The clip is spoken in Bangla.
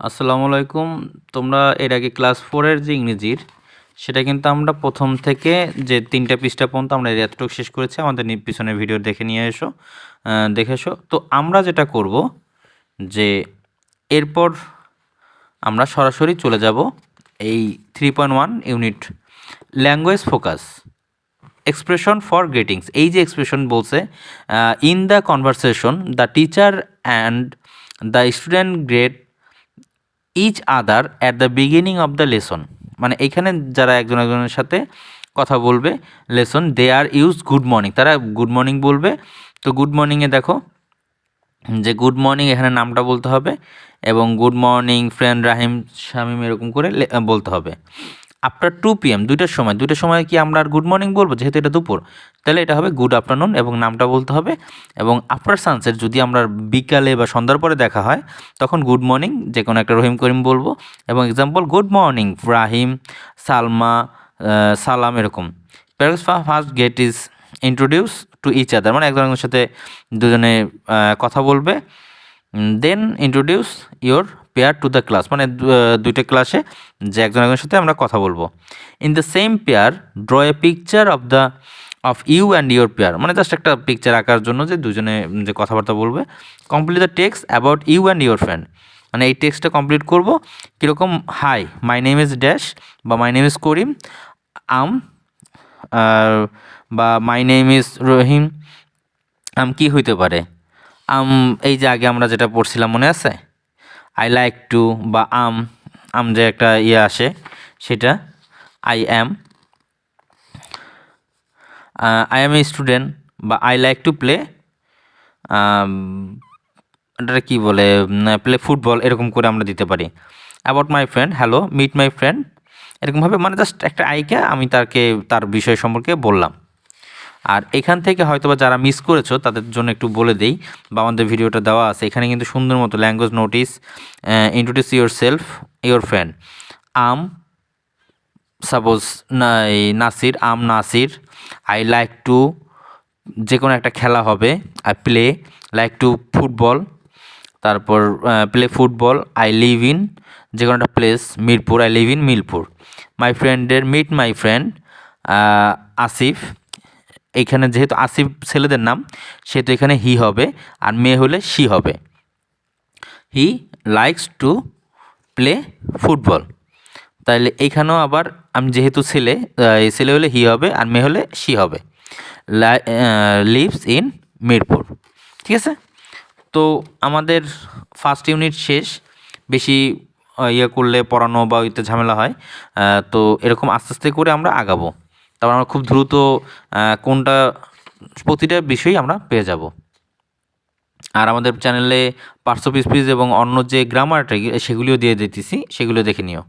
আসসালামু আলাইকুম। তোমরা এর আগে ক্লাস 4 এর যে ইংরেজির সেটা কিন্তু আমরা প্রথম থেকে যে 3টা পৃষ্ঠা পর্যন্ত আমরা এতটুকু শেষ করেছি। আমাদের পিছনের ভিডিও দেখে নিয়ে এসো, দেখে এসো। তো আমরা যেটা করব যে এরপর আমরা সরাসরি চলে যাব এই 3.1 unit language focus expression for greetings. এই যে এক্সপ্রেশন বলছে, in the conversation the teacher and the student greet each other at the beginning of the lesson. মানে এখানে যারা একজন একজনের সাথে কথা বলবে lesson, they are use good morning, তারা গুড মর্নিং বলবে। তো গুড মর্নিংয়ে দেখো যে গুড মর্নিং এখানে নামটা বলতে হবে এবং গুড মর্নিং ফ্রেন্ড রাহিম শামিম এরকম করে বলতে হবে। আফটার 2 PM, দুইটার সময় কি আমরা আর গুড মর্নিং বলবো, যেহেতু এটা দুপুর, তাহলে এটা হবে গুড আফটারনুন এবং নামটা বলতে হবে। এবং আফটার সানসেট, যদি আমরা বিকালে বা সন্ধ্যার পরে দেখা হয় তখন গুড মর্নিং যে কোনো একটা রহিম করিম বলবো। এবং example good morning Rahim, Salma, Salam এরকম। First get is introduce to each other, মানে একজনের সাথে দুজনে কথা বলবে। Then introduce your pair to the class, মানে দুইটা ক্লাসে যে একজন একজনের সাথে আমরা কথা বলবো। In the same pair draw a picture of you and your pair, মানে জাস্ট একটা পিকচার আঁকার জন্য যে দুজনে যে কথাবার্তা বলবে। Complete the text about you and your friend, মানে এই টেক্সটটা কমপ্লিট করবো কীরকম, hi my name is dash বা মাই নেম ইজ করিম আম, বা মাই নেম ইজ রহিম আম কি হইতে পারে, এই যে আগে আমরা যেটা পড়ছিলাম মনে আছে, আই লাইক টু বা আম যে একটা আসে সেটা, আই অ্যাম এ স্টুডেন্ট বা আই লাইক টু প্লে, এটা কী বলে, প্লে ফুটবল, এরকম করে আমরা দিতে পারি। About my friend, hello meet my friend, এরকমভাবে মানে জাস্ট একটা আইকে আমি তার বিষয় সম্পর্কে বললাম। আর এখান থেকে হয়তোবা যারা মিস করেছো তাদের জন্য একটু বলে দেই, বা আমাদের ভিডিওটা দেওয়া আছে এখানে কিন্তু সুন্দর মতো language notice, introduce yourself your friend, suppose Nasir, Nasir, I like to, যে কোনো একটা খেলা হবে, I play like to football, তারপর play football, I live in, যে কোনো একটা place Mirpur, I live in Mirpur. My ফ্রেন্ডের মিট মাই ফ্রেন্ড আসিফ, এইখানে যেহেতু আসিফ ছেলেদের নাম সেহেতু এখানে হি হবে, আর মেয়ে হলে শি হবে। He likes to play football, তাহলে এইখানেও আবার আমি যেহেতু ছেলে হলে হি হবে আর মেয়ে হলে শি হবে। লিভস ইন মিরপুর, ঠিক আছে। তো আমাদের ফার্স্ট ইউনিট শেষ, বেশি করলে পড়ানো বা ওইতে ঝামেলা হয়, তো এরকম আস্তে আস্তে করে আমরা আগাবো, তারপর আমরা খুব দ্রুত কোনটা প্রতিটা বিষয়ই আমরা পেয়ে যাব। আর আমাদের চ্যানেলে পার্টস অফ স্পিচ এবং অন্য যে গ্রামারটা সেগুলিও দিয়ে দিতেছি, সেগুলো দেখে নিও।